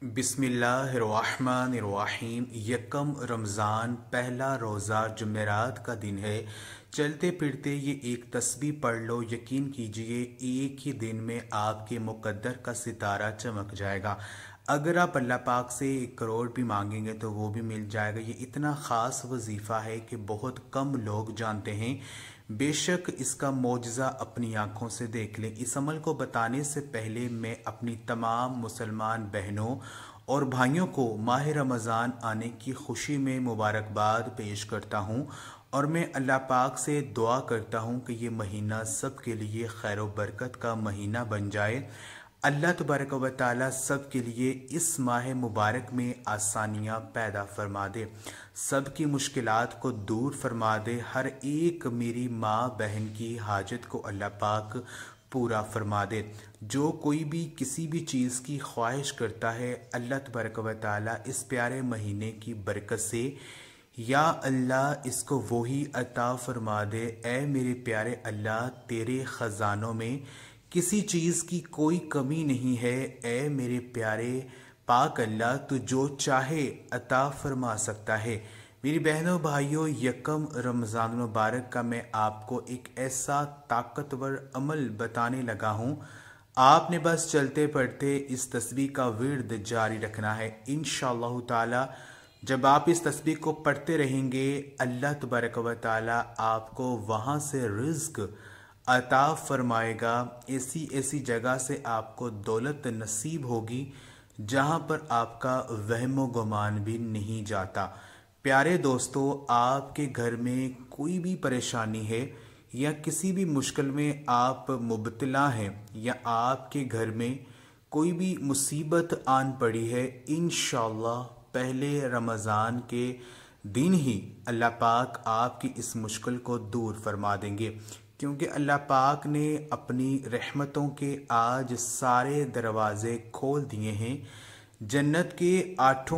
बिस्मिल्लाहिर्रहमानिर्रहीम। यकम रमज़ान पहला रोज़ा जुमेरात का दिन है। चलते फिरते ये एक तस्बीह पढ़ लो, यकीन कीजिए एक ही दिन में आपके मुकद्दर का सितारा चमक जाएगा। अगर आप अल्लाह पाक से 1 करोड़ भी मांगेंगे तो वो भी मिल जाएगा। ये इतना ख़ास वजीफ़ा है कि बहुत कम लोग जानते हैं। बेशक इसका मौजज़ा अपनी आंखों से देख लें। इस अमल को बताने से पहले मैं अपनी तमाम मुसलमान बहनों और भाइयों को माह रमज़ान आने की खुशी में मुबारकबाद पेश करता हूँ और मैं अल्लाह पाक से दुआ करता हूँ कि ये महीना सब के लिए खैर व बरकत का महीना बन जाए। अल्लाह तबारक व तआला सब के लिए इस माह मुबारक में आसानियाँ पैदा फरमा दे, सब की मुश्किलात को दूर फरमा दे। हर एक मेरी माँ बहन की हाजत को अल्लाह पाक पूरा फरमा दे। जो कोई भी किसी भी चीज़ की ख्वाहिश करता है, अल्लाह तबारक व तआला इस प्यारे महीने की बरकत से या अल्लाह इसको वही अता फरमा दे। ए मेरे प्यारे अल्लाह, तेरे ख़जानों में किसी चीज़ की कोई कमी नहीं है। ए मेरे प्यारे पाक अल्लाह, तू जो चाहे अता फरमा सकता है। मेरी बहनों भाइयों, यकम रमज़ान मुबारक का मैं आपको एक ऐसा ताकतवर अमल बताने लगा हूँ। आपने बस चलते पढ़ते इस तस्बीह का विर्द जारी रखना है। इंशाअल्लाह ताला जब आप इस तस्बीह को पढ़ते रहेंगे, अल्लाह तबारक व तआला आपको वहाँ से रिज़्क अता फरमाएगा। ऐसी ऐसी जगह से आपको दौलत नसीब होगी जहाँ पर आपका वहमो गुमान भी नहीं जाता। प्यारे दोस्तों, आपके घर में कोई भी परेशानी है या किसी भी मुश्किल में आप मुब्तला हैं या आपके घर में कोई भी मुसीबत आन पड़ी है, इंशाअल्लाह पहले रमज़ान के दिन ही अल्लाह पाक आपकी इस मुश्किल को दूर फरमा देंगे, क्योंकि अल्लाह पाक ने अपनी रहमतों के आज सारे दरवाज़े खोल दिए हैं। जन्नत के 8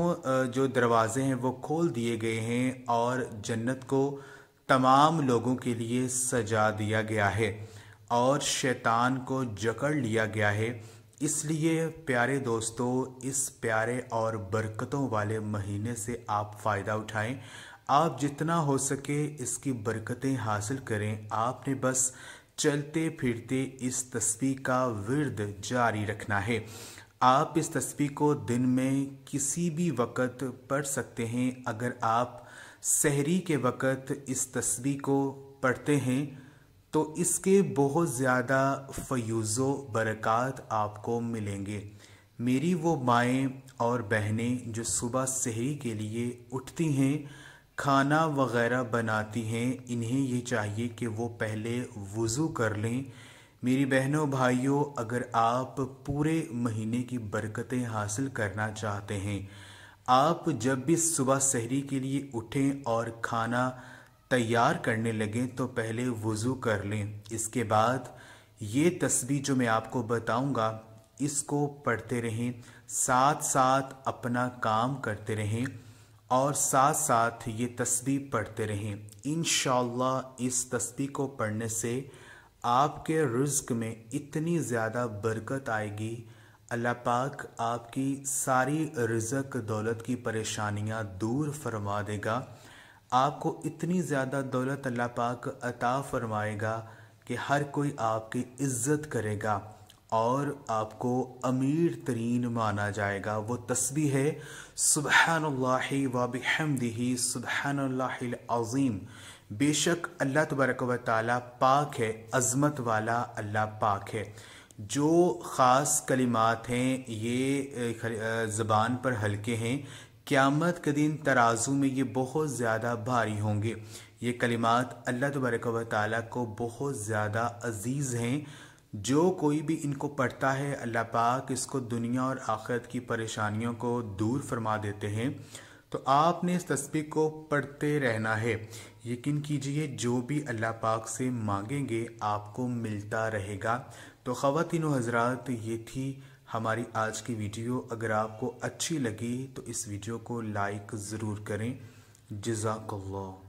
जो दरवाज़े हैं वो खोल दिए गए हैं और जन्नत को तमाम लोगों के लिए सजा दिया गया है और शैतान को जकड़ लिया गया है। इसलिए प्यारे दोस्तों, इस प्यारे और बरकतों वाले महीने से आप फ़ायदा उठाएं। आप जितना हो सके इसकी बरकतें हासिल करें। आपने बस चलते फिरते इस तस्बीह का विर्द जारी रखना है। आप इस तस्बीह को दिन में किसी भी वक़्त पढ़ सकते हैं। अगर आप सहरी के वक़्त इस तस्बीह को पढ़ते हैं तो इसके बहुत ज़्यादा फ़यूज़ो बरक़ात आपको मिलेंगे। मेरी वो माएँ और बहनें जो सुबह सहरी के लिए उठती हैं, खाना वग़ैरह बनाती हैं, इन्हें ये चाहिए कि वो पहले वज़ू कर लें। मेरी बहनों भाइयों, अगर आप पूरे महीने की बरकतें हासिल करना चाहते हैं, आप जब भी सुबह सहरी के लिए उठें और खाना तैयार करने लगें तो पहले वज़ू कर लें। इसके बाद ये तस्बीह जो मैं आपको बताऊंगा इसको पढ़ते रहें, साथ साथ अपना काम करते रहें और साथ साथ ये तस्बीह पढ़ते रहें। इंशाअल्लाह इस तस्बीह को पढ़ने से आपके रिज़्क में इतनी ज़्यादा बरकत आएगी, अल्लाह पाक आपकी सारी रिज़्क दौलत की परेशानियां दूर फरमा देगा। आपको इतनी ज़्यादा दौलत अल्लाह पाक अता फरमाएगा कि हर कोई आपकी इज़्ज़त करेगा और आपको अमीर तरीन माना जाएगा। वो तस्बीह है सुब्हानल्लाहि व बिहम्दिही सुब्हानल्लाहिल अज़ीम। बेशक अल्लाह तबारक व तआला पाक है, अज़मत वाला अल्लाह पाक है। जो ख़ास कलिमात हैं ये ज़बान पर हल्के हैं, क़यामत के दिन तराजू में ये बहुत ज़्यादा भारी होंगे। ये कलिमात अल्लाह तबारक व तआला को बहुत ज़्यादा अज़ीज़ हैं। जो कोई भी इनको पढ़ता है, अल्लाह पाक इसको दुनिया और आखिरत की परेशानियों को दूर फरमा देते हैं। तो आपने इस तस्बीह को पढ़ते रहना है। यकीन कीजिए जो भी अल्लाह पाक से मांगेंगे आपको मिलता रहेगा। तो ख़वातीनो हज़रात, ये थी हमारी आज की वीडियो। अगर आपको अच्छी लगी तो इस वीडियो को लाइक ज़रूर करें। जज़ाकल्लाह।